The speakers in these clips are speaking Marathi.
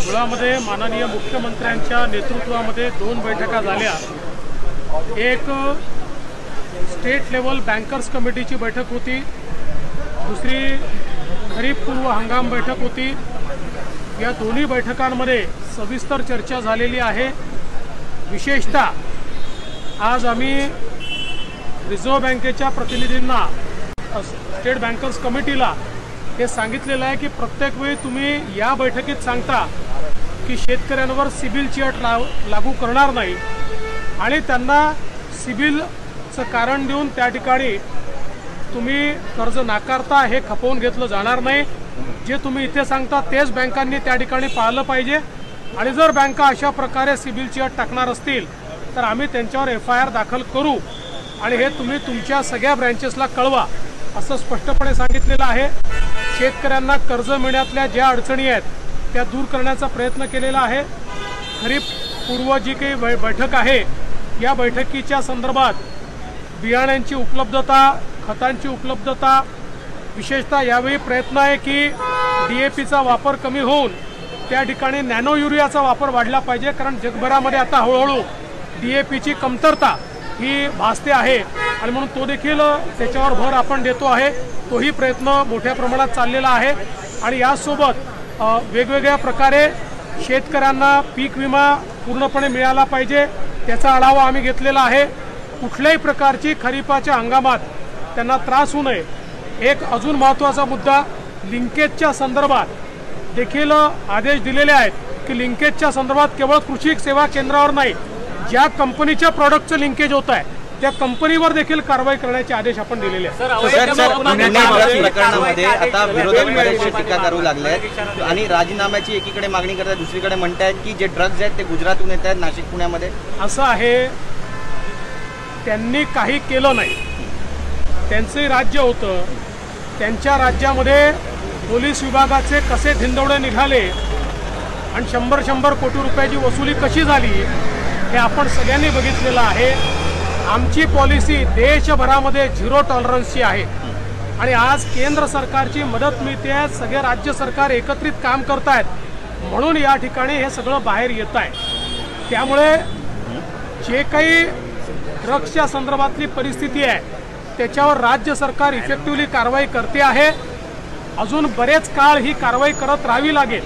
मुळामध्ये माननीय मुख्यमंत्र्यांच्या नेतृत्वामध्ये 2 बैठका झाल्या। एक स्टेट लेवल बँकर्स कमिटीची बैठक होती, दुसरी खरीप पूर्व हंगाम बैठक होती। या दोन्ही बैठकांमध्ये सविस्तर चर्चा झालेली आहे। विशेषतः आज आम्ही रिझर्व्ह बँकेच्या प्रतिनिधींना, स्टेट बँकर्स कमिटीला हे सांगितलेलं आहे की प्रत्येक वेळी तुम्ही या बैठकीत सांगता की शेतकऱ्यांवर सिबिलची अट लागू करणार नाही आणि त्यांना सिबिलचं कारण देऊन त्या ठिकाणी तुम्ही कर्ज नाकारता हे खपवून घेतलं जाणार नाही। जे तुम्ही इथे सांगता तेच बँकांनी त्या ठिकाणी पाळलं पाहिजे आणि जर बँका अशा प्रकारे सिबिलची अट टाकणार असतील तर आम्ही त्यांच्यावर FIR दाखल करू आणि हे तुम्ही तुमच्या सगळ्या ब्रँचेसला कळवा असं स्पष्टपणे सांगितलेलं आहे। शेतकऱ्यांना कर्ज मिळण्यातल्या ज्या अडचणी आहेत त्या दूर करण्याचा प्रयत्न केलेला आहे। खरीप पूर्व जी काही बैठक आहे या बैठकीच्या संदर्भात बियाण्यांची उपलब्धता, खतांची उपलब्धता, विशेषतः यावेळी प्रयत्न आहे की DAPचा वापर कमी होऊन त्या ठिकाणी नॅनो युरियाचा वापर वाढला पाहिजे, कारण जगभरामध्ये आता हळूहळू DAPची कमतरता ही भासते आहे आणि म्हणून तो देखील त्याच्यावर भर आपण देतो आहे। तोही प्रयत्न मोठ्या प्रमाणात चाललेला आहे आणि यासोबत वेगवेगळ्या प्रकारे शेतकऱ्यांना पीक विमा पूर्णपणे मिळाला पाहिजे त्याचा आढावा आम्ही घेतलेला आहे। कुठल्याही प्रकारची खरीपाच्या हंगामात त्यांना त्रास होऊ नये। एक अजून महत्त्वाचा मुद्दा, लिंकेजच्या संदर्भात देखील आदेश दिलेले आहेत की लिंकेजच्या संदर्भात केवळ कृषी सेवा केंद्रावर नाही, ज्या कंपनीच्या प्रॉडक्टचं लिंकेज होत आहे त्या कंपनीवर देखील कारवाई करण्याचे आदेश आपण दिलेले आहेत। प्रकरणामध्ये आता विरोधक बरेचसे टीका करू लागले आहेत आणि राजीनाम्याची एकीकडे मागणी करतात, दुसरीकडे म्हणतायत की जे ड्रग्ज आहेत ते गुजरातहून येत आहेत नाशिक पुण्यामध्ये। असं आहे, त्यांनी काही केलं नाही, त्यांचे राज्य होतं, त्यांच्या राज्यामध्ये पोलीस विभागाचे कसे धिंदवडे निघाले आणि 100 कोटी रुपयाची वसुली कशी झाली हे आपण सगळ्यांनी बघितलेलं आहे। आमची पॉलिसी देशभरामध्ये 0 टॉलरन्सची आहे आणि आज केंद्र सरकारची मदत मिळते, सगळे राज्य सरकार एकत्रित काम करत आहेत म्हणून या ठिकाणी हे सगळं बाहेर येत आहे। त्यामुळे जे काही ड्रग्सच्या संदर्भातली परिस्थिती आहे त्याच्यावर राज्य सरकार इफेक्टिव्हली कारवाई करते आहे। अजून बरेच काळ ही कारवाई करत राहावी लागेल।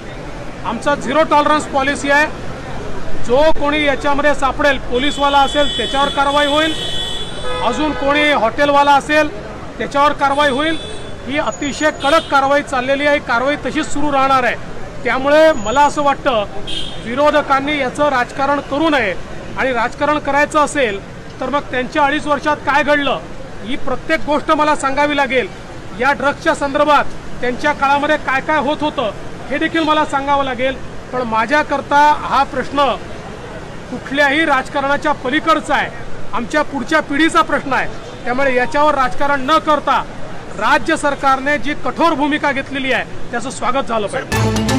आमचा 0 टॉलरन्स पॉलिसी आहे। जो कोणी याच्यामध्ये सापडेल, पोलीसवाला असेल त्याच्यावर कारवाई होईल, अजून कोणी हॉटेलवाला असेल त्याच्यावर कारवाई होईल। ही अतिशय कडक कारवाई चाललेली आहे, कारवाई तशीच सुरू राहणार आहे। त्यामुळे मला असं वाटतं विरोधकांनी याचं राजकारण करू नये आणि राजकारण करायचं असेल तर मग त्यांच्या 2.5 वर्षात काय घडलं ही प्रत्येक गोष्ट मला सांगावी लागेल। या ड्रग्सच्या संदर्भात त्यांच्या काळामध्ये काय काय होत होतं हे देखील मला सांगावं लागेल। पण माझ्याकरता हा प्रश्न कुठल्याही राजकारणाच्या पलीकडचा आहे, आमच्या पुढच्या पिढीचा प्रश्न आहे। त्यामुळे याच्यावर राजकारण न करता राज्य सरकारने जी कठोर भूमिका घेतलेली आहे त्याचं स्वागत झालं पाहिजे।